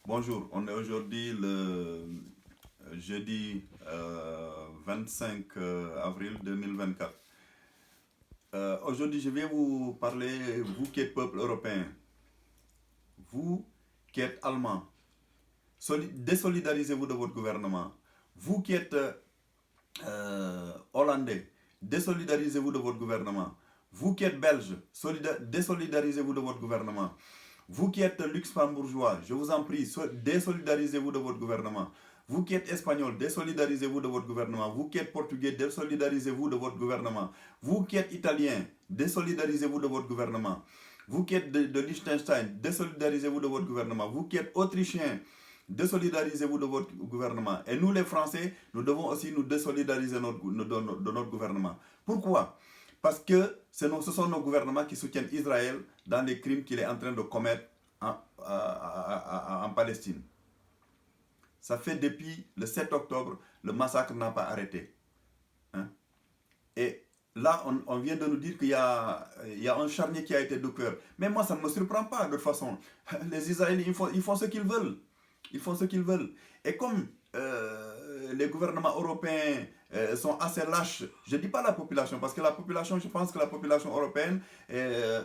Bonjour, on est aujourd'hui le jeudi 25 avril 2024. Aujourd'hui, je vais vous parler, vous qui êtes peuple européen, vous qui êtes allemand, désolidarisez-vous de votre gouvernement. Vous qui êtes hollandais, désolidarisez-vous de votre gouvernement. Vous qui êtes belge, désolidarisez-vous de votre gouvernement. Vous qui êtes luxembourgeois, je vous en prie, désolidarisez-vous de votre gouvernement. Vous qui êtes espagnol, désolidarisez-vous de votre gouvernement. Vous qui êtes portugais, désolidarisez-vous de votre gouvernement. Vous qui êtes italien, désolidarisez-vous de votre gouvernement. Vous qui êtes de Liechtenstein, désolidarisez-vous de votre gouvernement. Vous qui êtes autrichien, désolidarisez-vous de votre gouvernement. Et nous les Français, nous devons aussi nous désolidariser de notre gouvernement. Pourquoi? Parce que ce sont nos gouvernements qui soutiennent Israël dans les crimes qu'il est en train de commettre en Palestine. Ça fait depuis le 7 octobre, le massacre n'a pas arrêté. Hein? Et là, on vient de nous dire qu'il y a un charnier qui a été découvert. Mais moi, ça ne me surprend pas de toute façon. Les Israéliens, ils font ce qu'ils veulent. Ils font ce qu'ils veulent. Et comme les gouvernements européens sont assez lâches, je ne dis pas la population, parce que la population, je pense que la population européenne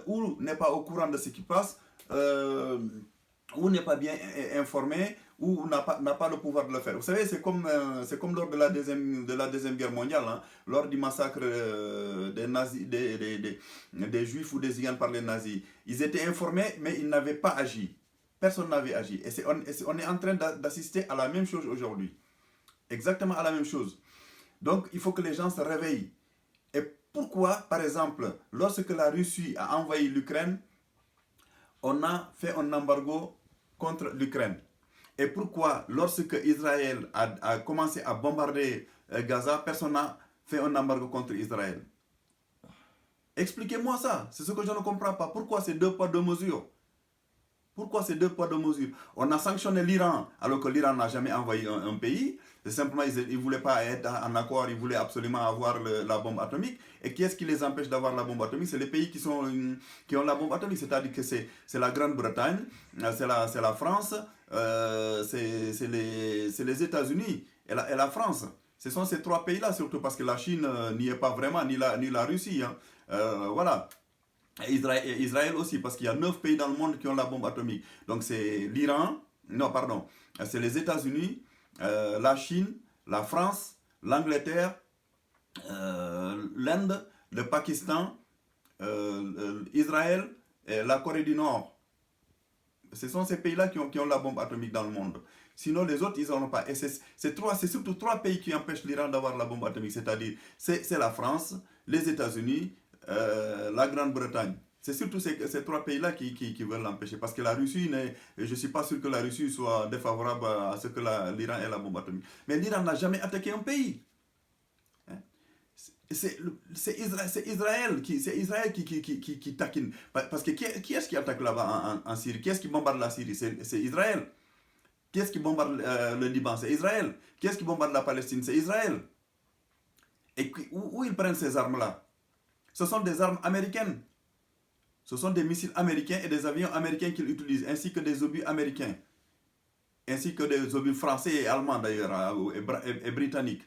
ou n'est pas au courant de ce qui passe, ou n'est pas bien informée, ou n'a pas le pouvoir de le faire. Vous savez, c'est comme lors de la Deuxième Guerre mondiale, hein, lors du massacre des nazis, des juifs ou des Ziganes par les nazis. Ils étaient informés, mais ils n'avaient pas agi. Personne n'avait agi. Et on est en train d'assister à la même chose aujourd'hui. Exactement à la même chose. Donc, il faut que les gens se réveillent. Et pourquoi, par exemple, lorsque la Russie a envahi l'Ukraine, on a fait un embargo contre l'Ukraine? Et pourquoi, lorsque Israël a commencé à bombarder Gaza, personne n'a fait un embargo contre Israël? Expliquez-moi ça. C'est ce que je ne comprends pas. Pourquoi ces deux poids, deux mesures? Pourquoi ces deux poids, deux mesures? On a sanctionné l'Iran, alors que l'Iran n'a jamais envahi un pays. Simplement, ils ne voulaient pas être en accord, ils voulaient absolument avoir la bombe atomique. Et qui est-ce qui les empêche d'avoir la bombe atomique? C'est les pays qui ont la bombe atomique. C'est-à-dire que c'est la Grande-Bretagne, c'est la France, c'est les États-Unis et la France. Ce sont ces trois pays-là, surtout parce que la Chine n'y est pas vraiment, ni la Russie. Hein. Voilà. Israël aussi, parce qu'il y a 9 pays dans le monde qui ont la bombe atomique. Donc c'est l'Iran, non pardon, c'est les États-Unis, la Chine, la France, l'Angleterre, l'Inde, le Pakistan, Israël et la Corée du Nord. Ce sont ces pays-là qui ont la bombe atomique dans le monde. Sinon, les autres, ils n'en ont pas. Et c'est surtout trois pays qui empêchent l'Iran d'avoir la bombe atomique. C'est-à-dire, c'est la France, les États-Unis, la Grande-Bretagne. C'est surtout ces trois pays-là qui veulent l'empêcher. Parce que la Russie, je ne suis pas sûr que la Russie soit défavorable à ce que l'Iran ait la bombe atomique. Mais l'Iran n'a jamais attaqué un pays. Hein? C'est Israël qui taquine. Parce que qui est-ce qui attaque là-bas en Syrie? Qui est-ce qui bombarde la Syrie? C'est Israël. Qui est-ce qui bombarde le Liban? C'est Israël. Qui est-ce qui bombarde la Palestine? C'est Israël. Et où ils prennent ces armes-là? Ce sont des armes américaines. Ce sont des missiles américains et des avions américains qu'ils utilisent, ainsi que des obus américains, ainsi que des obus français et allemands d'ailleurs, et britanniques.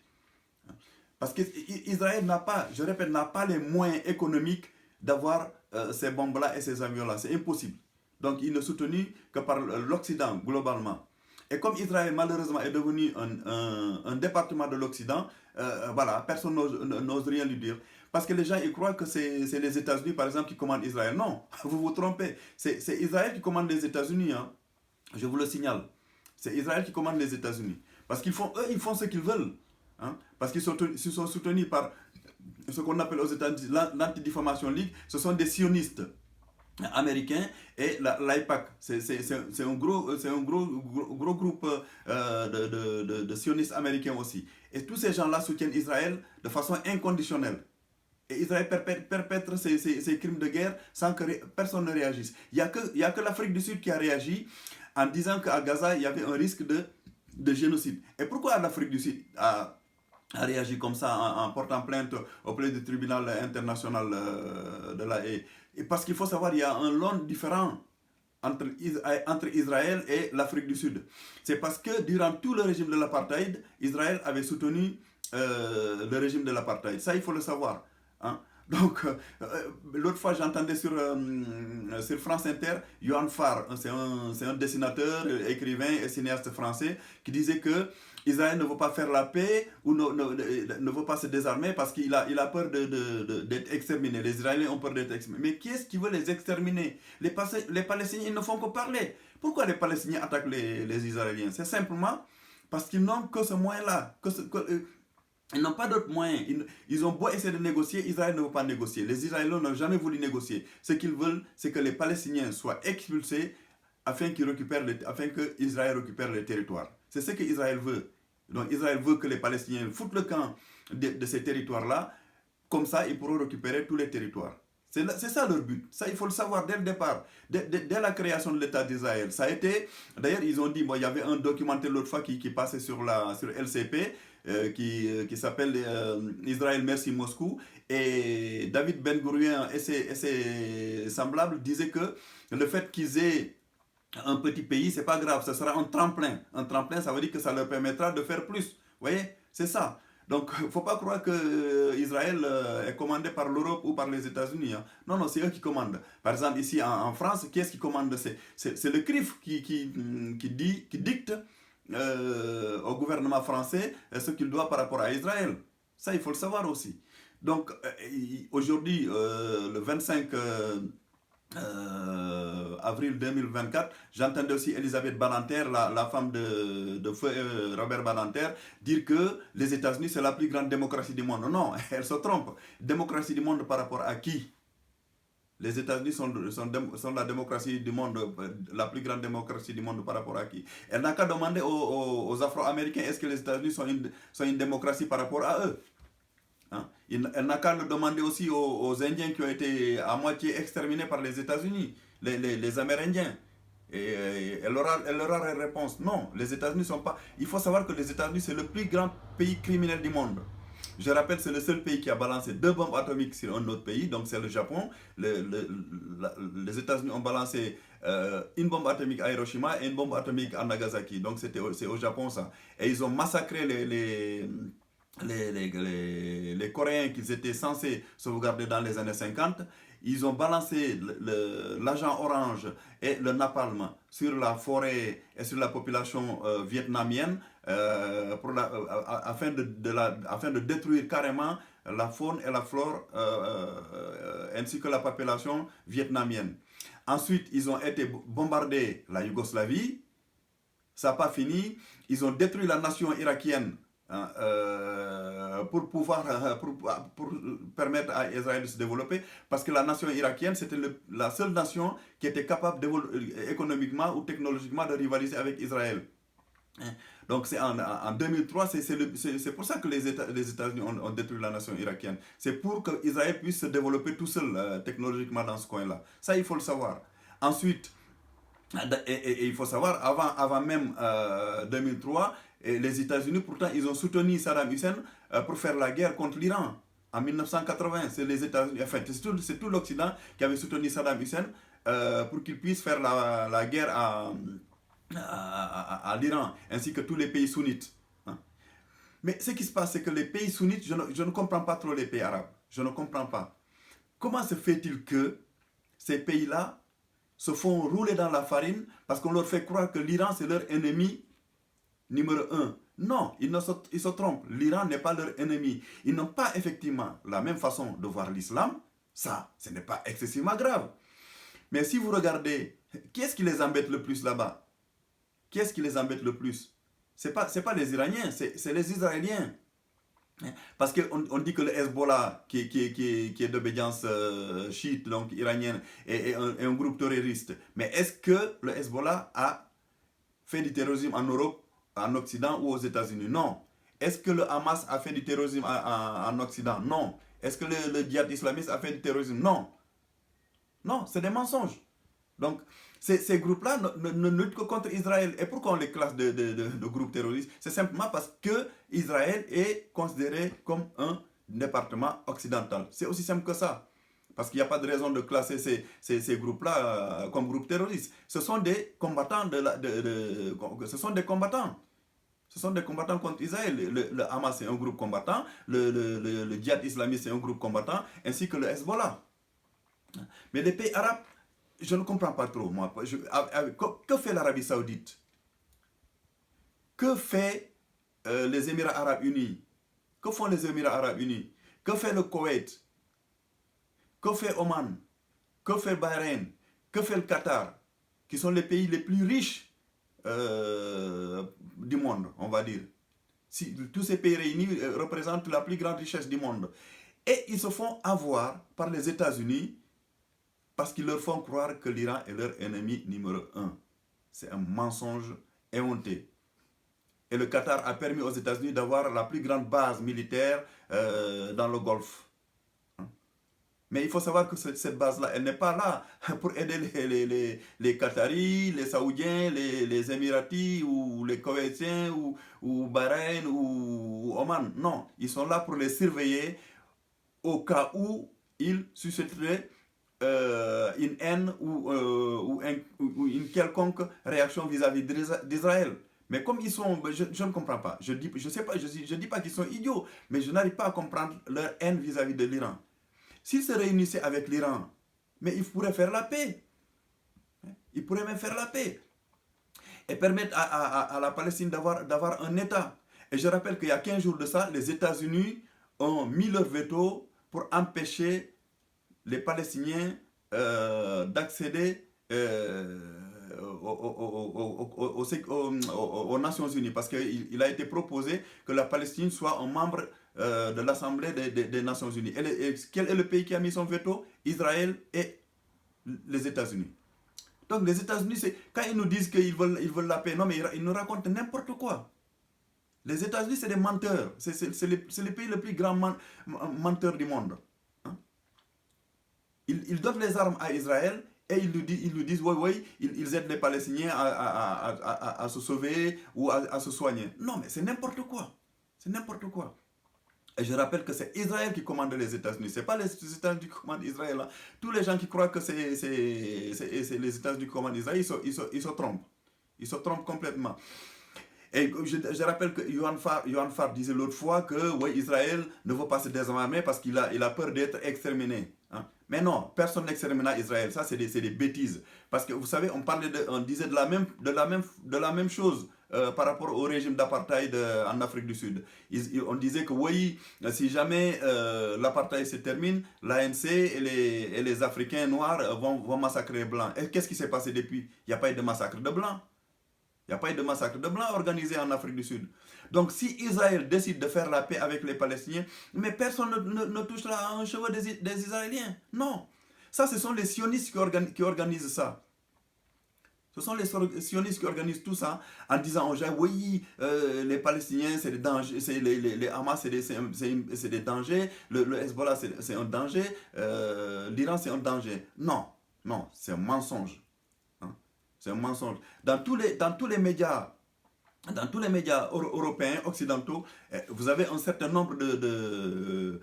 Parce qu'Israël n'a pas, je répète, n'a pas les moyens économiques d'avoir ces bombes-là et ces avions-là. C'est impossible. Donc il ne soutenu que par l'Occident globalement. Et comme Israël malheureusement est devenu un département de l'Occident, voilà, personne n'ose rien lui dire. Parce que les gens ils croient que c'est les États-Unis par exemple qui commandent Israël. Non, vous vous trompez. C'est Israël qui commande les États-Unis. Hein. Je vous le signale. C'est Israël qui commande les États-Unis. Parce qu'ils font, eux, ils font ce qu'ils veulent. Hein. Parce qu'ils sont soutenus par ce qu'on appelle aux États-Unis l'Anti-Diffamation League. Ce sont des sionistes américain et l'AIPAC. C'est un gros groupe de sionistes américains aussi. Et tous ces gens-là soutiennent Israël de façon inconditionnelle. Et Israël perpètre ces crimes de guerre sans que personne ne réagisse. Il n'y a que l'Afrique du Sud qui a réagi en disant qu'à Gaza, il y avait un risque de génocide. Et pourquoi l'Afrique du Sud a réagi comme ça en portant plainte auprès du tribunal international de la Haye? Et parce qu'il faut savoir, il y a un long différent entre Israël et l'Afrique du Sud. C'est parce que durant tout le régime de l'apartheid, Israël avait soutenu le régime de l'apartheid. Ça, il faut le savoir. Hein. Donc, l'autre fois, j'entendais sur France Inter, Johan Farr, c'est un dessinateur, écrivain et cinéaste français, qui disait que Israël ne veut pas faire la paix ou ne veut pas se désarmer parce qu'il a peur d'être exterminé. Les Israéliens ont peur d'être exterminés. Mais qui est-ce qui veut les exterminer? Les Palestiniens, ils ne font que parler. Pourquoi les Palestiniens attaquent les Israéliens? C'est simplement parce qu'ils n'ont que ce moyen-là. Ils n'ont pas d'autres moyens. Ils ont beau essayer de négocier, Israël ne veut pas négocier. Les Israéliens n'ont jamais voulu négocier. Ce qu'ils veulent, c'est que les Palestiniens soient expulsés afin que Israël récupère les territoires. C'est ce que Israël veut. Donc Israël veut que les Palestiniens foutent le camp de ces territoires-là. Comme ça, ils pourront récupérer tous les territoires. C'est ça leur but. Ça, il faut le savoir dès le départ. Dès la création de l'État d'Israël. Ça a été... D'ailleurs, ils ont dit... Bon, il y avait un documentaire l'autre fois qui passait sur LCP qui s'appelle Israël Merci Moscou. Et David Ben Gurion et ses semblables disaient que le fait qu'ils aient un petit pays, c'est pas grave, ce sera un tremplin. Un tremplin, ça veut dire que ça leur permettra de faire plus. Vous voyez, c'est ça. Donc, il ne faut pas croire que Israël est commandé par l'Europe ou par les États-Unis. Hein. Non, non, c'est eux qui commandent. Par exemple, ici en France, qui est-ce qui commande? C'est le CRIF qui dicte au gouvernement français ce qu'il doit par rapport à Israël. Ça, il faut le savoir aussi. Donc, aujourd'hui, le 25... avril 2024, j'entendais aussi Elisabeth Badinter, la femme de feu Robert Badinter, dire que les États-Unis c'est la plus grande démocratie du monde. Non, elle se trompe. Démocratie du monde par rapport à qui? Les États-Unis sont la démocratie du monde, la plus grande démocratie du monde par rapport à qui? Elle n'a qu'à demander aux Afro-Américains, est-ce que les États-Unis sont une démocratie par rapport à eux? Hein? Elle n'a qu'à le demander aussi aux Indiens qui ont été à moitié exterminés par les États-Unis, les Amérindiens. Et elle aura la réponse. Non, les États-Unis ne sont pas... Il faut savoir que les États-Unis, c'est le plus grand pays criminel du monde. Je rappelle, c'est le seul pays qui a balancé 2 bombes atomiques sur un autre pays, donc c'est le Japon. Les États-Unis ont balancé une bombe atomique à Hiroshima et une bombe atomique à Nagasaki. Donc c'est au Japon ça. Et ils ont massacré les Coréens qu'ils étaient censés sauvegarder dans les années 50, ils ont balancé l'agent orange et le napalm sur la forêt et sur la population vietnamienne afin de détruire carrément la faune et la flore ainsi que la population vietnamienne. Ensuite, ils ont été bombardés la Yougoslavie, ça n'a pas fini, ils ont détruit la nation irakienne pour permettre à Israël de se développer, parce que la nation irakienne c'était la seule nation qui était capable économiquement ou technologiquement de rivaliser avec Israël. Donc c'est en 2003, c'est pour ça que les États-Unis ont détruit la nation irakienne. C'est pour que Israël puisse se développer tout seul technologiquement dans ce coin-là. Ça, il faut le savoir. Ensuite, et il faut savoir, avant même 2003, et les États-Unis, pourtant, ils ont soutenu Saddam Hussein pour faire la guerre contre l'Iran. En 1980, c'est les États-Unis, enfin, c'est tout l'Occident qui avait soutenu Saddam Hussein pour qu'il puisse faire la guerre à l'Iran, ainsi que tous les pays sunnites. Hein. Mais ce qui se passe, c'est que les pays sunnites, je ne comprends pas trop les pays arabes. Je ne comprends pas. Comment se fait-il que ces pays-là se font rouler dans la farine parce qu'on leur fait croire que l'Iran, c'est leur ennemi numéro 1. Non, ils se trompent. L'Iran n'est pas leur ennemi. Ils n'ont pas effectivement la même façon de voir l'islam. Ça, ce n'est pas excessivement grave. Mais si vous regardez, qui est-ce qui les embête le plus là-bas? Qui est-ce qui les embête le plus? C'est pas les Iraniens, c'est les Israéliens. Parce qu'on dit que le Hezbollah, qui est d'obédience chiite, donc iranienne, est un groupe terroriste. Mais est-ce que le Hezbollah a fait du terrorisme en Europe, en Occident ou aux États-Unis? Non. Est-ce que le Hamas a fait du terrorisme en Occident? Non. Est-ce que le djihad islamiste a fait du terrorisme? Non. Non, c'est des mensonges. Donc, ces groupes-là ne luttent que contre Israël. Et pourquoi on les classe de groupes terroristes? C'est simplement parce que Israël est considéré comme un département occidental. C'est aussi simple que ça. Parce qu'il n'y a pas de raison de classer ces groupes-là comme groupes terroristes. Ce sont des combattants ce sont des combattants. Ce sont des combattants contre Israël. Le Hamas c'est un groupe combattant, le djihad islamiste c'est un groupe combattant, ainsi que le Hezbollah. Mais les pays arabes, je ne comprends pas trop. Moi, que fait l'Arabie Saoudite? Que fait les Émirats Arabes Unis? Que font les Émirats Arabes Unis? Que fait le Koweït? Que fait Oman? Que fait Bahreïn? Que fait le Qatar? Qui sont les pays les plus riches du monde, on va dire. Si, tous ces pays réunis représentent la plus grande richesse du monde. Et ils se font avoir par les États-Unis parce qu'ils leur font croire que l'Iran est leur ennemi numéro un. C'est un mensonge éhonté. Et le Qatar a permis aux États-Unis d'avoir la plus grande base militaire dans le Golfe. Mais il faut savoir que cette base-là, elle n'est pas là pour aider les Qataris, les Saoudiens, les Émiratis, ou les Koweïtiens, ou Bahreïn, ou Oman. Non, ils sont là pour les surveiller au cas où ils susciteraient une haine ou une quelconque réaction vis-à-vis d'Israël. Mais comme ils sont, je ne comprends pas. Je dis pas qu'ils sont idiots, mais je n'arrive pas à comprendre leur haine vis-à-vis de l'Iran. S'ils se réunissaient avec l'Iran, mais ils pourraient faire la paix. Ils pourraient même faire la paix. Et permettre à la Palestine d'avoir un État. Et je rappelle qu'il y a 15 jours de ça, les États-Unis ont mis leur veto pour empêcher les Palestiniens d'accéder aux Nations Unies. Parce qu'il a été proposé que la Palestine soit un membre de l'Assemblée des Nations Unies. Et quel est le pays qui a mis son veto? Israël et les États-Unis. Donc les États-Unis, quand ils nous disent qu'ils veulent la paix, non mais ils nous racontent n'importe quoi. Les États-Unis, c'est des menteurs. C'est les pays les plus grands menteurs du monde. Hein? Ils donnent les armes à Israël et ils nous disent oui, ils aident les Palestiniens à se sauver ou à se soigner. Non, mais c'est n'importe quoi. C'est n'importe quoi. Et je rappelle que c'est Israël qui commande les États-Unis. Ce n'est pas les États-Unis qui commandent Israël. Hein. Tous les gens qui croient que c'est les États-Unis qui commandent Israël, ils se trompent. Ils se trompent complètement. Et je rappelle que Yohann Farr disait l'autre fois que ouais, Israël ne veut pas se désarmer parce qu'il a peur d'être exterminé. Hein. Mais non, personne n'exterminera Israël. Ça, c'est des bêtises. Parce que vous savez, on disait de la même chose par rapport au régime d'apartheid en Afrique du Sud. On disait que oui, si jamais l'apartheid se termine, l'ANC et les Africains noirs vont massacrer les Blancs. Et qu'est-ce qui s'est passé depuis? Il n'y a pas eu de massacre de Blancs. Il n'y a pas eu de massacre de Blancs organisé en Afrique du Sud. Donc si Israël décide de faire la paix avec les Palestiniens, mais personne ne touchera un cheveu des Israéliens. Non. Ça, ce sont les sionistes qui organisent ça. Ce sont les sionistes qui organisent tout ça en disant aux gens, oui, les Palestiniens, c'est des dangers, les Hamas, c'est des dangers, le Hezbollah, c'est un danger, l'Iran, c'est un danger. Non, non, c'est un mensonge. C'est un mensonge. Dans tous les médias européens, occidentaux, vous avez un certain nombre de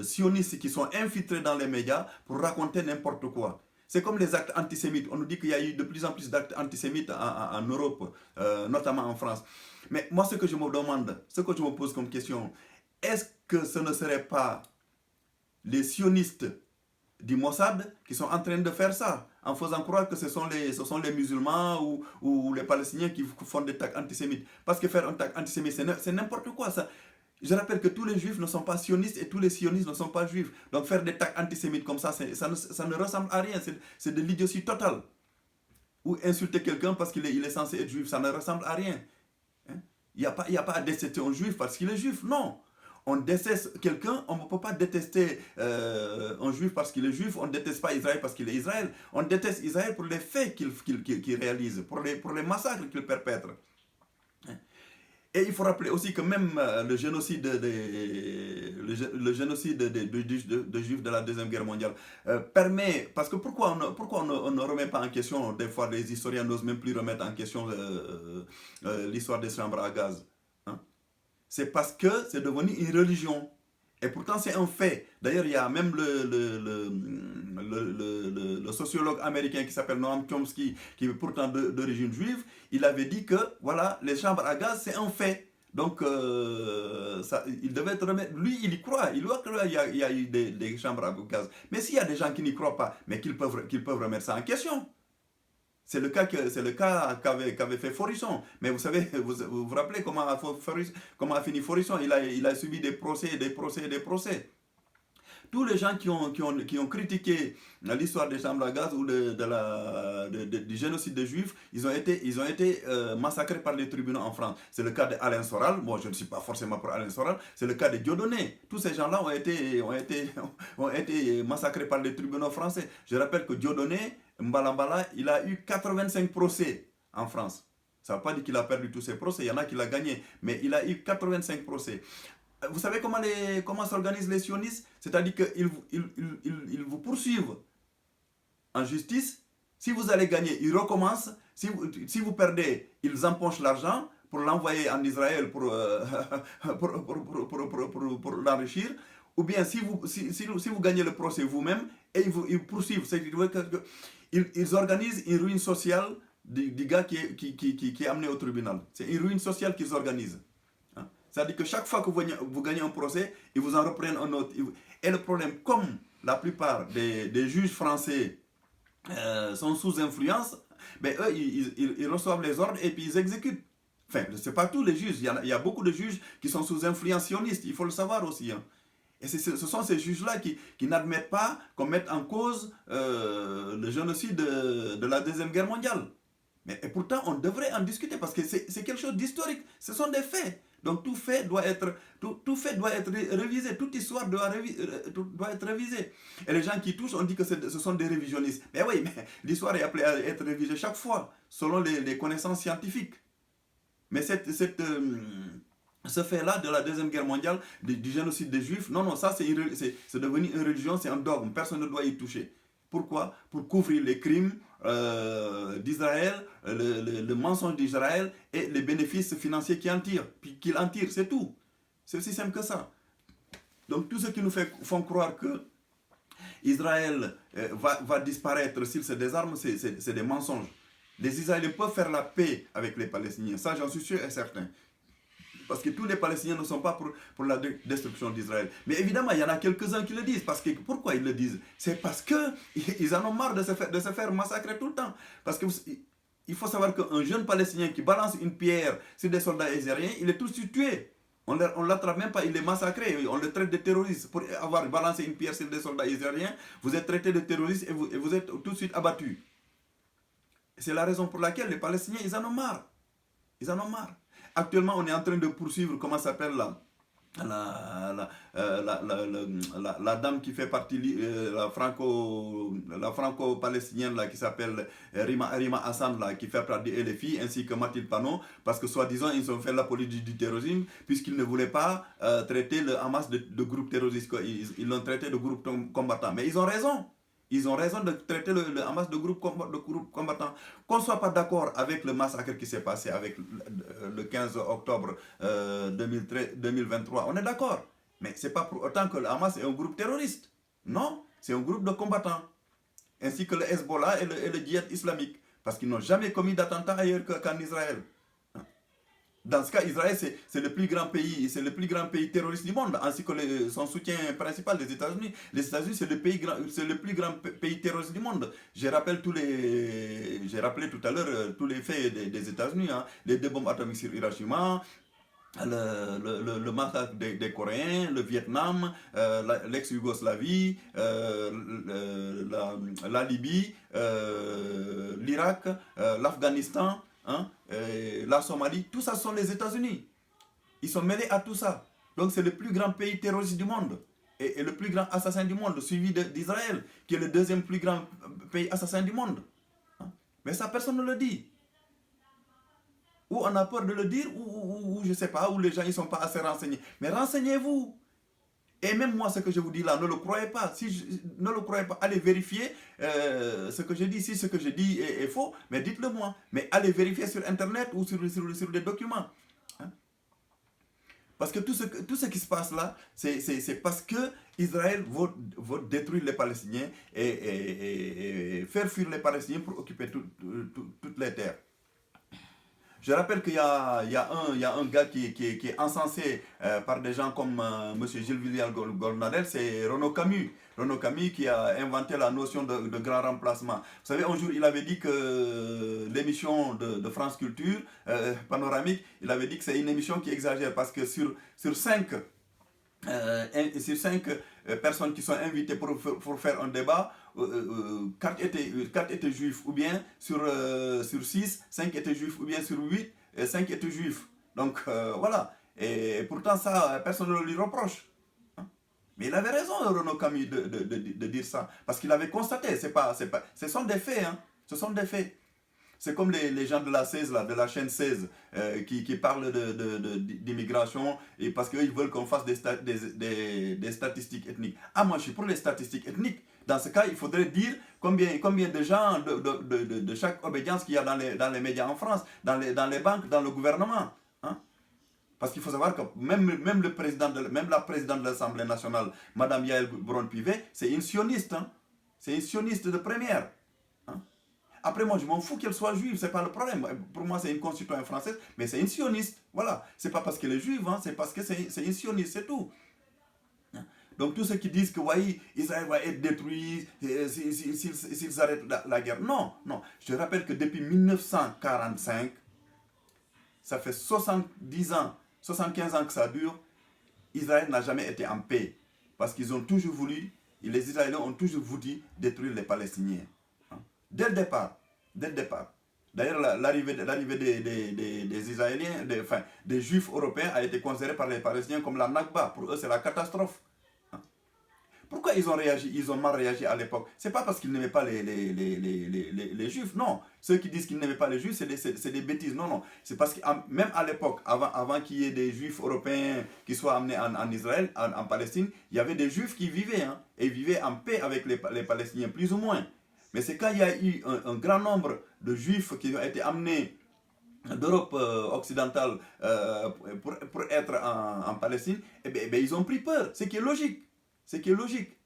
sionistes qui sont infiltrés dans les médias pour raconter n'importe quoi. C'est comme les actes antisémites. On nous dit qu'il y a eu de plus en plus d'actes antisémites en Europe, notamment en France. Mais moi, ce que je me demande, ce que je me pose comme question, est-ce que ce ne serait pas les sionistes du Mossad qui sont en train de faire ça, en faisant croire que ce sont les musulmans ou les Palestiniens qui font des tags antisémites. Parce que faire un tag antisémite, c'est n'importe quoi. Ça. Je rappelle que tous les juifs ne sont pas sionistes et tous les sionistes ne sont pas juifs. Donc faire des tags antisémites comme ça, ça ne ressemble à rien. C'est de l'idiotie totale. Ou insulter quelqu'un parce qu'il est censé être juif, ça ne ressemble à rien. Hein? Il n'y a pas à détester un juif parce qu'il est juif, non. On déteste quelqu'un, on ne peut pas détester un juif parce qu'il est juif, on ne déteste pas Israël parce qu'il est Israël. On déteste Israël pour les faits qu'il réalise, pour les massacres qu'il perpètre. Et il faut rappeler aussi que même le génocide de Juifs de la Deuxième Guerre mondiale permet... Parce que pourquoi on ne remet pas en question, des fois les historiens n'osent même plus remettre en question l'histoire des chambres à gaz. C'est parce que c'est devenu une religion. Et pourtant, c'est un fait. D'ailleurs, il y a même le sociologue américain qui s'appelle Noam Chomsky, qui est pourtant d'origine juive. Il avait dit que, voilà, les chambres à gaz, c'est un fait. Donc, ça, il devait être remettre. Lui, il y croit. Il voit qu'il y a eu des chambres à gaz. Mais s'il y a des gens qui n'y croient pas, mais qu'ils peuvent remettre ça en question. C'est le cas qu'avait fait Forisson. Mais vous savez, vous rappelez comment a fini Forisson? Il a subi des procès, des procès, des procès. Tous les gens qui ont critiqué l'histoire des chambres à gaz ou du génocide des Juifs, ils ont été massacrés par les tribunaux en France. C'est le cas d'Alain Soral. Moi, je ne suis pas forcément pour Alain Soral. C'est le cas de Dieudonné. Tous ces gens-là ont été massacrés par les tribunaux français. Je rappelle que Dieudonné, Mbalambala, il a eu 85 procès en France. Ça ne veut pas dire qu'il a perdu tous ses procès. Il y en a qui l'ont gagné. Mais il a eu 85 procès. Vous savez comment s'organisent les sionistes? C'est-à-dire qu'ils vous poursuivent en justice. Si vous allez gagner, ils recommencent. Si vous perdez, ils empochent l'argent pour l'envoyer en Israël pour l'enrichir. Ou bien si vous gagnez le procès vous-même, et ils poursuivent. Ils organisent une ruine sociale du gars qui est amené au tribunal. C'est une ruine sociale qu'ils organisent. C'est-à-dire que chaque fois que vous gagnez un procès, ils vous en reprennent un autre. Et le problème, comme la plupart des juges français sont sous influence, ben eux, ils reçoivent les ordres et puis ils exécutent. Enfin, ce n'est pas tous les juges. Il y a beaucoup de juges qui sont sous influence sioniste. Il faut le savoir aussi. Hein. Et ce sont ces juges-là qui n'admettent pas qu'on mette en cause le génocide de la Deuxième Guerre mondiale. Et pourtant, on devrait en discuter parce que c'est quelque chose d'historique. Ce sont des faits. Donc tout fait doit être révisé. Toute histoire doit être révisée. Et les gens qui touchent, on dit que ce sont des révisionnistes. Mais oui, mais l'histoire est appelée à être révisée chaque fois, selon les connaissances scientifiques. Mais ce fait-là de la Deuxième Guerre mondiale, du génocide des Juifs, non, ça c'est devenu une religion, c'est un dogme. Personne ne doit y toucher. Pourquoi? Pour couvrir les crimes d'Israël, le mensonge d'Israël et les bénéfices financiers qu'il en tire, c'est tout. C'est aussi simple que ça. Donc tout ce qui nous font croire que Israël va disparaître s'il se désarme, c'est des mensonges. Les Israéliens peuvent faire la paix avec les Palestiniens, ça j'en suis sûr et certain. Parce que tous les Palestiniens ne sont pas pour la destruction d'Israël. Mais évidemment, il y en a quelques-uns qui le disent. Pourquoi ils le disent? C'est parce qu'ils en ont marre de se faire massacrer tout le temps. Parce qu'il faut savoir qu'un jeune Palestinien qui balance une pierre sur des soldats israéliens, il est tout de suite tué. On ne l'attrape même pas, il est massacré. On le traite de terroriste. Pour avoir balancé une pierre sur des soldats israéliens, vous êtes traité de terroriste et vous êtes tout de suite abattu. C'est la raison pour laquelle les Palestiniens, ils en ont marre. Ils en ont marre. Actuellement, on est en train de poursuivre, comment s'appelle la dame qui fait partie, la franco-palestinienne qui s'appelle Rima Hassan, qui fait partie de LFI, ainsi que Mathilde Panot, parce que soi-disant, ils ont fait la politique du terrorisme, puisqu'ils ne voulaient pas traiter le Hamas de groupe terroriste. Ils l'ont traité de groupe combattant. Mais ils ont raison. Ils ont raison de traiter le Hamas de groupe combattant. Qu'on ne soit pas d'accord avec le massacre qui s'est passé avec le 15 octobre 2023, on est d'accord. Mais ce n'est pas pour autant que le Hamas est un groupe terroriste. Non, c'est un groupe de combattants. Ainsi que le Hezbollah et le djihad islamique. Parce qu'ils n'ont jamais commis d'attentat ailleurs qu'en Israël. Dans ce cas, Israël, c'est le plus grand pays, terroriste du monde, ainsi que son soutien principal, les États-Unis. Les États-Unis, c'est le plus grand pays terroriste du monde. J'ai rappelé tout à l'heure tous les faits des États-Unis, hein. Les 2 bombes atomiques sur Hiroshima, le massacre des Coréens, le Vietnam, l'ex-Yougoslavie, la Libye, l'Irak, l'Afghanistan. Hein, la Somalie, tout ça sont les États-Unis. Ils sont mêlés à tout ça. Donc c'est le plus grand pays terroriste du monde. Et le plus grand assassin du monde, suivi d'Israël, qui est le 2e plus grand pays assassin du monde. Hein? Mais ça, personne ne le dit. Ou on a peur de le dire, ou je ne sais pas, ou les gens ne sont pas assez renseignés. Mais renseignez-vous. Et même moi, ce que je vous dis là, ne le croyez pas. Ne le croyez pas, allez vérifier ce que je dis. Si ce que je dis est faux, mais dites-le moi. Mais allez vérifier sur Internet ou sur des documents. Hein? Parce que tout ce qui se passe là, c'est parce que Israël veut détruire les Palestiniens et faire fuir les Palestiniens pour occuper toutes les terres. Je rappelle qu'il y a un gars qui est encensé par des gens comme M. Gilles Villiers-Goldnadel, c'est Renaud Camus. Renaud Camus qui a inventé la notion de grand remplacement. Vous savez, un jour, il avait dit que l'émission de France Culture, panoramique, il avait dit que c'est une émission qui exagère parce que sur 5 sur 5 personnes qui sont invitées pour faire un débat, 4 étaient juifs, ou bien sur 6, 5 étaient juifs, ou bien sur 8, 5 étaient juifs. Donc voilà. Et pourtant, ça, personne ne lui reproche. Hein. Mais il avait raison, Renaud Camus, de dire ça. Parce qu'il avait constaté, ce sont des faits. Hein. Ce sont des faits. C'est comme les gens de la 16, là, de la chaîne 16, qui parlent d'immigration, et parce qu'ils veulent qu'on fasse des statistiques ethniques. Ah, moi, je suis pour les statistiques ethniques. Dans ce cas, il faudrait dire combien de gens de chaque obédience qu'il y a dans les médias en France, dans les banques, dans le gouvernement. Hein? Parce qu'il faut savoir que même la présidente de l'Assemblée nationale, Mme Yael Braun-Pivet, c'est une sioniste. Hein? C'est une sioniste de première. Hein? Après, moi, je m'en fous qu'elle soit juive, c'est pas le problème. Pour moi, c'est une concitoyenne française, mais c'est une sioniste. Voilà. C'est pas parce qu'elle est juive, hein, c'est parce que c'est une sioniste, c'est tout. Donc, tous ceux qui disent que, oui, Israël va être détruit s'ils arrêtent la guerre. Non, non. Je te rappelle que depuis 1945, ça fait 70 ans, 75 ans que ça dure, Israël n'a jamais été en paix. Parce qu'ils ont toujours voulu, les Israéliens ont toujours voulu détruire les Palestiniens. Dès le départ. Dès le départ. D'ailleurs, l'arrivée des Israéliens, des Juifs européens a été considérée par les Palestiniens comme la Nakba. Pour eux, c'est la catastrophe. Pourquoi ils ont réagi, ils ont mal réagi à l'époque? C'est pas parce qu'ils n'aimaient pas les Juifs, non. Ceux qui disent qu'ils n'aimaient pas les Juifs, c'est des bêtises. Non, non. C'est parce que même à l'époque, avant qu'il y ait des Juifs européens qui soient amenés en Israël, en Palestine, il y avait des Juifs qui vivaient, hein, et vivaient en paix avec les Palestiniens, plus ou moins. Mais c'est quand il y a eu un grand nombre de Juifs qui ont été amenés d'Europe occidentale pour être en Palestine, eh bien, ils ont pris peur, ce qui est logique. Ce qui est logique.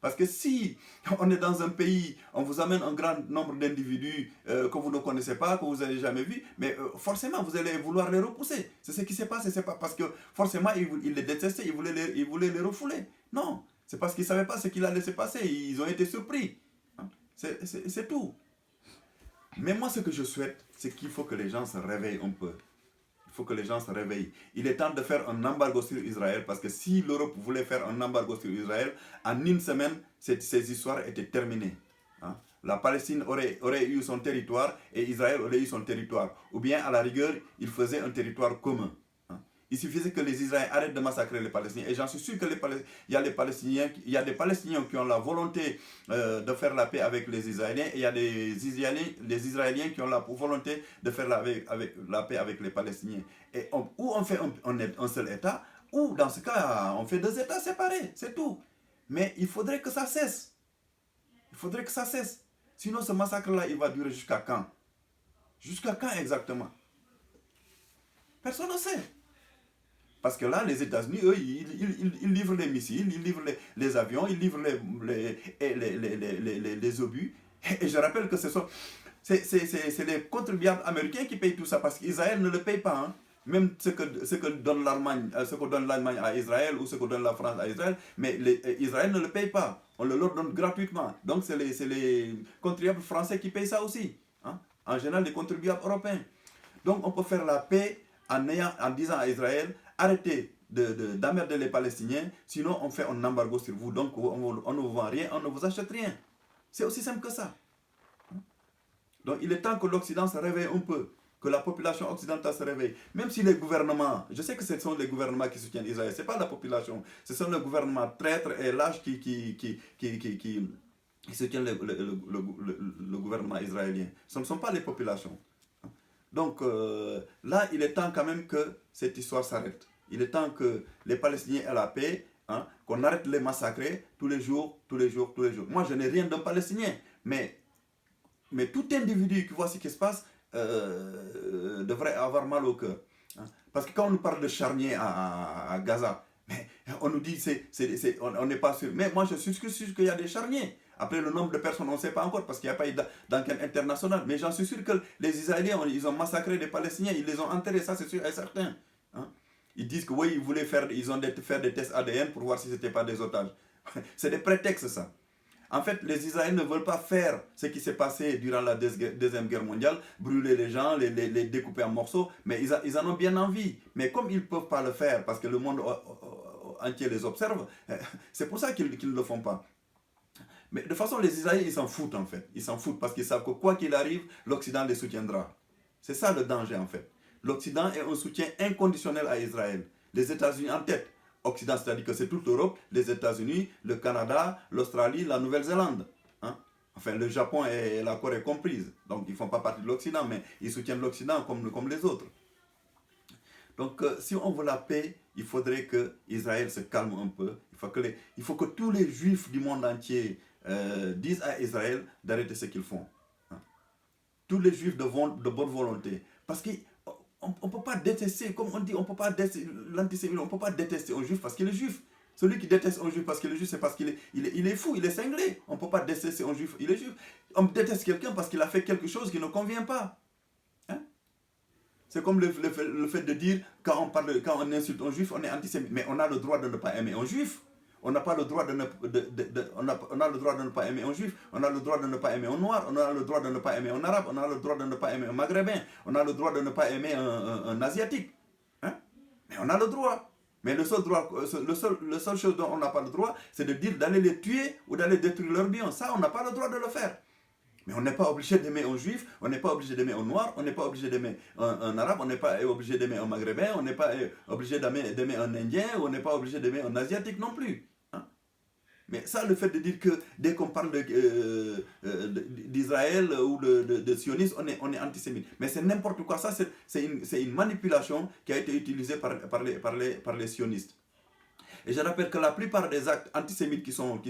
Parce que si on est dans un pays, on vous amène un grand nombre d'individus que vous ne connaissez pas, que vous n'avez jamais vus, mais forcément vous allez vouloir les repousser. C'est ce qui s'est passé. C'est pas parce que forcément ils les détestaient, ils voulaient les refouler. Non, c'est parce qu'ils ne savaient pas ce qu'il allait se passer. Ils ont été surpris. C'est tout. Mais moi, ce que je souhaite, c'est qu'il faut que les gens se réveillent un peu. Il faut que les gens se réveillent. Il est temps de faire un embargo sur Israël, parce que si l'Europe voulait faire un embargo sur Israël, en une semaine, ces histoires étaient terminées. Hein? La Palestine aurait eu son territoire et Israël aurait eu son territoire. Ou bien, à la rigueur, ils faisaient un territoire commun. Hein? Il suffisait que les Israéliens arrêtent de massacrer les Palestiniens. Et j'en suis sûr qu'il y a des Palestiniens qui ont la volonté de faire la paix avec les Israéliens. Et il y a des Israéliens qui ont la volonté de faire la paix avec les Palestiniens. Et ou on fait un seul État, ou dans ce cas, on fait 2 États séparés. C'est tout. Mais il faudrait que ça cesse. Il faudrait que ça cesse. Sinon, ce massacre-là, il va durer jusqu'à quand? Jusqu'à quand exactement? Personne ne sait. Parce que là, les États-Unis, eux, ils livrent les missiles, ils livrent les avions, ils livrent les obus. Et je rappelle que c'est les contribuables américains qui payent tout ça, parce qu'Israël ne le paye pas. Hein. Même ce que donne l'Allemagne à Israël, ou ce que donne la France à Israël, mais Israël ne le paye pas. On le leur donne gratuitement. Donc c'est les contribuables français qui payent ça aussi. Hein. En général, les contribuables européens. Donc on peut faire la paix en disant à Israël, arrêtez d'emmerder les Palestiniens, sinon on fait un embargo sur vous, donc on ne vous vend rien, on ne vous achète rien. C'est aussi simple que ça. Donc il est temps que l'Occident se réveille un peu, que la population occidentale se réveille. Même si les gouvernements, je sais que ce sont les gouvernements qui soutiennent Israël, ce n'est pas la population, ce sont les gouvernements traîtres et lâches qui soutiennent le gouvernement israélien. Ce ne sont pas les populations. Donc là, il est temps quand même que cette histoire s'arrête. Il est temps que les Palestiniens aient la paix, hein, qu'on arrête de les massacrer tous les jours, tous les jours, tous les jours. Moi, je n'ai rien d'un Palestinien, mais tout individu qui voit ce qui se passe devrait avoir mal au cœur. Hein. Parce que quand on nous parle de charnier à Gaza, mais on nous dit on n'est pas sûr. Mais moi, je suis sûr qu'il y a des charniers. Après, le nombre de personnes, on ne sait pas encore parce qu'il n'y a pas eu d'enquête internationale. Mais j'en suis sûr que les Israéliens, ils ont massacré les Palestiniens, ils les ont enterrés, ça c'est sûr et certain. Hein. Ils disent que oui, ils ont faire des tests ADN pour voir si ce n'était pas des otages. C'est des prétextes, ça. En fait, les Israéliens ne veulent pas faire ce qui s'est passé durant la Deuxième Guerre mondiale, brûler les gens, les découper en morceaux, mais ils en ont bien envie. Mais comme ils ne peuvent pas le faire, parce que le monde entier les observe, c'est pour ça qu'ils ne le font pas. Mais de toute façon, les Israéliens, ils s'en foutent en fait. Ils s'en foutent parce qu'ils savent que quoi qu'il arrive, l'Occident les soutiendra. C'est ça le danger en fait. L'Occident est un soutien inconditionnel à Israël. Les États-Unis en tête. Occident, c'est-à-dire que c'est toute l'Europe, les États-Unis, le Canada, l'Australie, la Nouvelle-Zélande. Hein? Enfin, le Japon et la Corée comprises. Donc, ils ne font pas partie de l'Occident, mais ils soutiennent l'Occident comme les autres. Donc, si on veut la paix, il faudrait que Israël se calme un peu. Il faut que tous les juifs du monde entier disent à Israël d'arrêter ce qu'ils font. Hein? Tous les juifs de bonne volonté. Parce que on ne peut pas détester, comme on dit, on peut pas l'antisémitisme, on ne peut pas détester un juif parce qu'il est juif. Celui qui déteste un juif parce qu'il est juif, c'est parce qu'il est fou, il est cinglé. On ne peut pas détester un juif, il est juif. On déteste quelqu'un parce qu'il a fait quelque chose qui ne convient pas. Hein? C'est comme le fait de dire, quand on insulte un juif, on est antisémite. Mais on a le droit de ne pas aimer un juif. On n'a pas le droit on a le droit de ne pas aimer un juif, on a le droit de ne pas aimer un noir, on a le droit de ne pas aimer un arabe, on a le droit de ne pas aimer un maghrébin, on a le droit de ne pas aimer un asiatique. Hein? Mais on a le droit. Mais le seul chose dont on n'a pas le droit, c'est de dire d'aller les tuer ou d'aller détruire leurs biens. Ça, on n'a pas le droit de le faire. Mais on n'est pas obligé d'aimer un juif, on n'est pas obligé d'aimer un noir, on n'est pas obligé d'aimer un arabe, on n'est pas obligé d'aimer un maghrébin, on n'est pas obligé d'aimer un indien, ou on n'est pas obligé d'aimer un asiatique non plus. Hein? Mais ça, le fait de dire que dès qu'on parle d'Israël ou de sionisme, on est antisémite. Mais c'est n'importe quoi, ça c'est une manipulation qui a été utilisée par les sionistes. Et je rappelle que la plupart des actes antisémites qui sont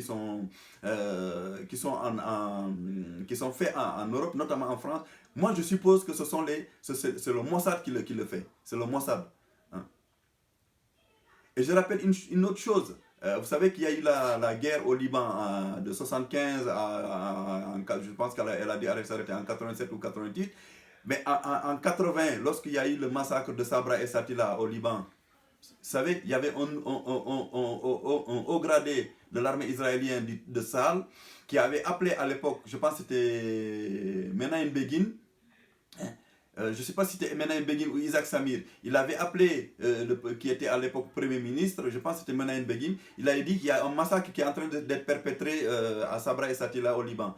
faits en Europe, notamment en France, moi je suppose que c'est le Mossad qui le fait. C'est le Mossad. Hein. Et je rappelle une autre chose. Vous savez qu'il y a eu la guerre au Liban de 75 je pense qu'elle a dû s'arrêter en 87 ou 88. Mais en 80, lorsqu'il y a eu le massacre de Sabra et Shatila au Liban, vous savez, il y avait un haut gradé de l'armée israélienne de Sahel qui avait appelé à l'époque, je pense que c'était Menahem Begin, je ne sais pas si c'était Menahem Begin ou Isaac Samir, il avait appelé, qui était à l'époque Premier ministre, je pense que c'était Menahem Begin, il avait dit qu'il y a un massacre qui est en train d'être perpétré à Sabra et Shatila au Liban.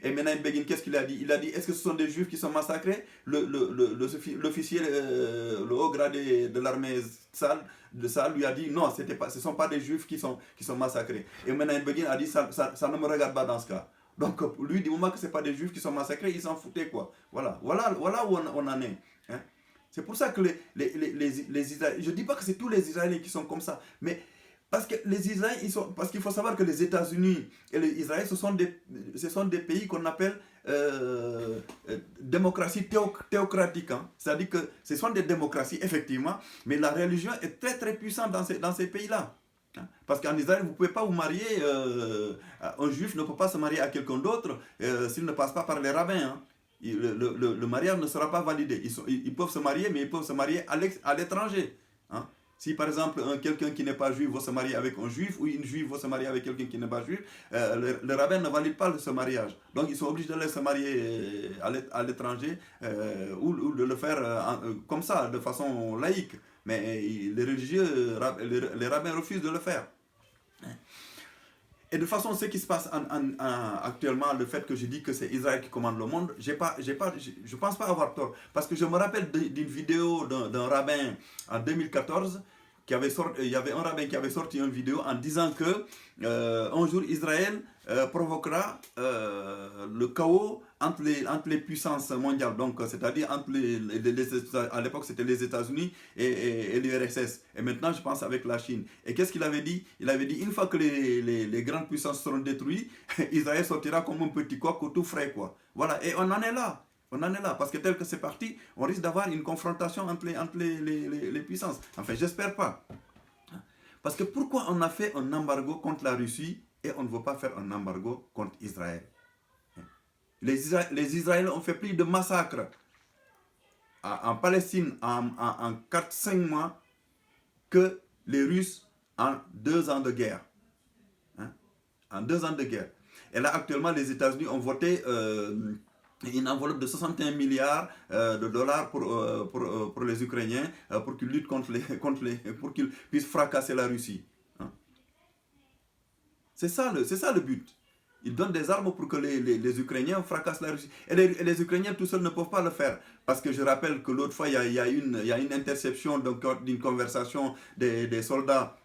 Et Menahem Begin, qu'est-ce qu'il a dit? Il a dit, est-ce que ce sont des juifs qui sont massacrés? L'officier, le haut gradé de l'armée de Sahel lui a dit, non, ce ne sont pas des juifs qui sont massacrés. Et Menahem Begin a dit, ça ne me regarde pas dans ce cas. Donc, lui, du moment que ce n'est pas des juifs qui sont massacrés, il s'en foutait, quoi. Voilà où on en est. Hein. C'est pour ça que les Israéliens, je ne dis pas que c'est tous les Israéliens qui sont comme ça, mais parce que les Israéliens, parce qu'il faut savoir que les États-Unis et Israël, ce sont des pays qu'on appelle démocratie théocratique. Hein. C'est-à-dire que ce sont des démocraties, effectivement, mais la religion est très très puissante dans ces pays-là. Parce qu'en Israël, vous ne pouvez pas vous marier, un juif ne peut pas se marier à quelqu'un d'autre s'il ne passe pas par les rabbins. Hein. Le mariage ne sera pas validé. Ils peuvent se marier, mais ils peuvent se marier à l'étranger. Hein. Si par exemple quelqu'un qui n'est pas juif va se marier avec un juif, ou une juive va se marier avec quelqu'un qui n'est pas juif, le rabbin ne valide pas ce mariage. Donc ils sont obligés de se marier à l'étranger ou de le faire comme ça, de façon laïque. Mais les religieux, les rabbins refusent de le faire. Et de toute façon, ce qui se passe actuellement, le fait que je dis que c'est Israël qui commande le monde, je ne pense pas avoir tort. Parce que je me rappelle d'une vidéo d'un rabbin en 2014, il y avait un rabbin qui avait sorti une vidéo en disant que un jour Israël provoquera le chaos entre les puissances mondiales, donc c'est-à-dire entre à l'époque c'était les États-Unis et l'URSS, et maintenant je pense avec la Chine. Et qu'est-ce qu'il avait dit? Il avait dit, une fois que les grandes puissances seront détruites, Israël sortira comme un petit coq tout frais, quoi. Voilà, et on en est là. On en est là, parce que tel que c'est parti, on risque d'avoir une confrontation entre les puissances. Enfin, j'espère pas. Parce que pourquoi on a fait un embargo contre la Russie et on ne veut pas faire un embargo contre Israël? Les Israéliens ont fait plus de massacres en Palestine en 4-5 mois que les Russes en 2 ans de guerre. Hein? En 2 ans de guerre. Et là, actuellement, les États-Unis ont voté une enveloppe de 61 milliards de dollars pour les Ukrainiens, pour qu'ils luttent pour qu'ils puissent fracasser la Russie. Hein? C'est ça le but. Ils donnent des armes pour que les Ukrainiens fracassent la Russie. Et les Ukrainiens tout seuls ne peuvent pas le faire. Parce que je rappelle que l'autre fois, il y a une interception d'une conversation des soldats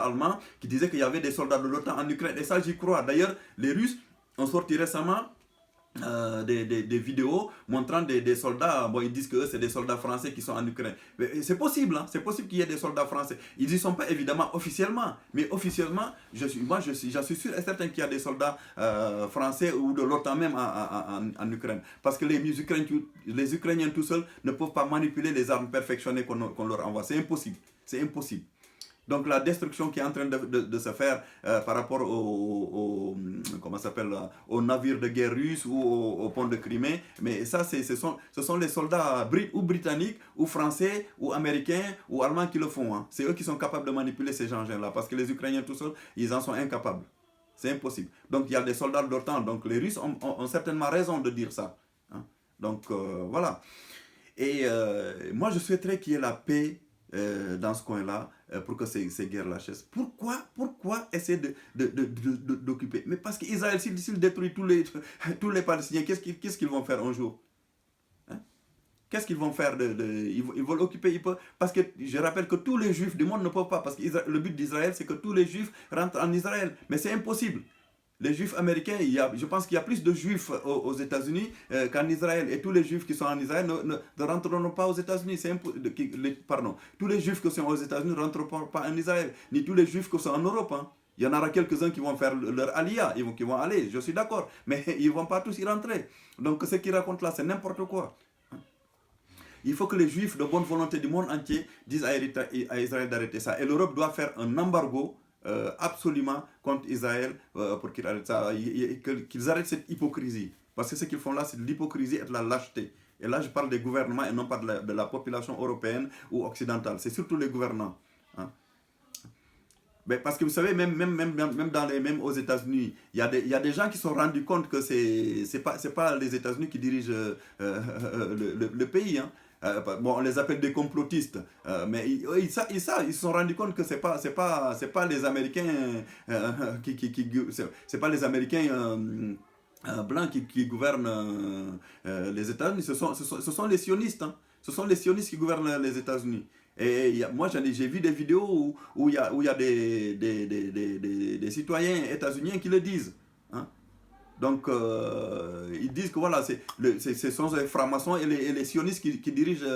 allemands qui disaient qu'il y avait des soldats de l'OTAN en Ukraine. Et ça, j'y crois. D'ailleurs, les Russes ont sorti récemment des vidéos montrant des soldats. Bon, ils disent que c'est des soldats français qui sont en Ukraine. C'est possible, hein, c'est possible qu'il y ait des soldats français. Ils n'y sont pas évidemment officiellement, mais officiellement, j'en suis sûr et certain qu'il y a des soldats français ou de l'OTAN même en Ukraine. Parce que les Ukrainiens tout seuls ne peuvent pas manipuler les armes perfectionnées qu'on leur envoie. C'est impossible. C'est impossible. Donc la destruction qui est en train de se faire par rapport aux navires de guerre russes ou au pont de Crimée, mais ça ce sont les soldats ou britanniques ou français ou américains ou allemands qui le font. Hein. C'est eux qui sont capables de manipuler ces engins-là, parce que les Ukrainiens tout seuls, ils en sont incapables. C'est impossible. Donc il y a des soldats de l'OTAN, donc les Russes ont certainement raison de dire ça. Hein. Donc voilà. Et moi je souhaiterais qu'il y ait la paix dans ce coin-là, pour que ces guerres-là cessent. Pourquoi essayer d'occuper? Mais parce qu'Israël, s'il détruit tous les Palestiniens, qu'est-ce qu'ils vont faire un jour? Hein? Qu'est-ce qu'ils vont faire ils veulent occuper, parce que je rappelle que tous les Juifs du monde ne peuvent pas, parce que le but d'Israël, c'est que tous les Juifs rentrent en Israël. Mais c'est impossible. Les Juifs américains, je pense qu'il y a plus de Juifs aux États-Unis qu'en Israël. Et tous les Juifs qui sont en Israël ne rentreront pas aux États-Unis. Pardon. Tous les Juifs qui sont aux États-Unis ne rentreront pas en Israël. Ni tous les Juifs qui sont en Europe. Hein. Il y en aura quelques-uns qui vont faire leur aliyah, qui vont aller, je suis d'accord. Mais ils ne vont pas tous y rentrer. Donc ce qu'ils racontent là, c'est n'importe quoi. Il faut que les Juifs de bonne volonté du monde entier disent à Israël d'arrêter ça. Et l'Europe doit faire un embargo absolument contre Israël pour qu'ils arrêtent ça, qu'ils arrêtent cette hypocrisie. Parce que ce qu'ils font là, c'est de l'hypocrisie et de la lâcheté. Et là, je parle des gouvernements et non pas de la population européenne ou occidentale. C'est surtout les gouvernants. Hein. Mais parce que vous savez, même aux États-Unis, il y a des gens qui se sont rendus compte que c'est pas les États-Unis qui dirigent le pays. Hein. Bon, on les appelle des complotistes, mais ils se sont rendus compte que c'est pas les Américains c'est pas les Américains blancs qui gouvernent les États-Unis. Ce sont les sionistes. Hein. Ce sont les sionistes qui gouvernent les États-Unis. Et moi, j'ai vu des vidéos où il y a des citoyens états-uniens qui le disent. Hein. Donc, ils disent que voilà, ce sont les francs-maçons et les sionistes qui dirigent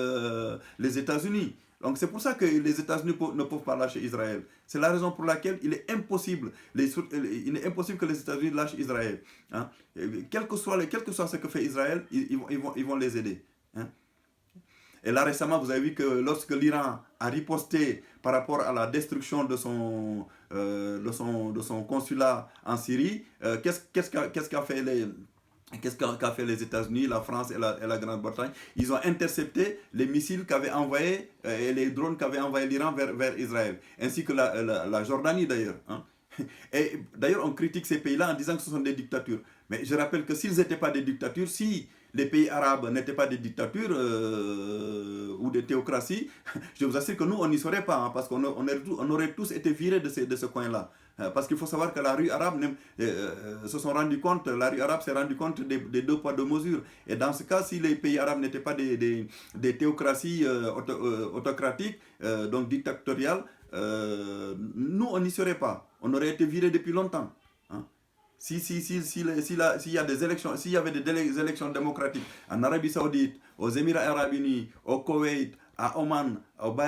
les États-Unis. Donc, c'est pour ça que les États-Unis ne peuvent pas lâcher Israël. C'est la raison pour laquelle il est impossible que les États-Unis lâchent Israël. Hein. Quel que soit ce que fait Israël, ils vont les aider. Hein. Et là, récemment, vous avez vu que lorsque l'Iran a riposté par rapport à la destruction de son consulat en Syrie, qu'est-ce qu'a fait les États-Unis, la France et la Grande-Bretagne? Ils ont intercepté les missiles qu'avaient envoyés et les drones qu'avait envoyé l'Iran vers Israël, ainsi que la Jordanie d'ailleurs. Hein. Et d'ailleurs, on critique ces pays-là en disant que ce sont des dictatures. Mais je rappelle que s'ils n'étaient pas des dictatures, si les pays arabes n'étaient pas des dictatures ou des théocraties, je vous assure que nous, on n'y serait pas, hein, parce qu'on aurait tous été virés de ce coin-là. Parce qu'il faut savoir que la rue arabe s'est rendu compte des 2 poids 2 mesures. Et dans ce cas, si les pays arabes n'étaient pas des théocraties autocratiques, donc dictatoriales, nous, on n'y serait pas. On aurait été virés depuis longtemps. Hein. S'il y a des élections, s'il y avait des élections démocratiques en Arabie Saoudite, aux Émirats Arabes Unis, au Koweït, à Oman, au Bahreïn,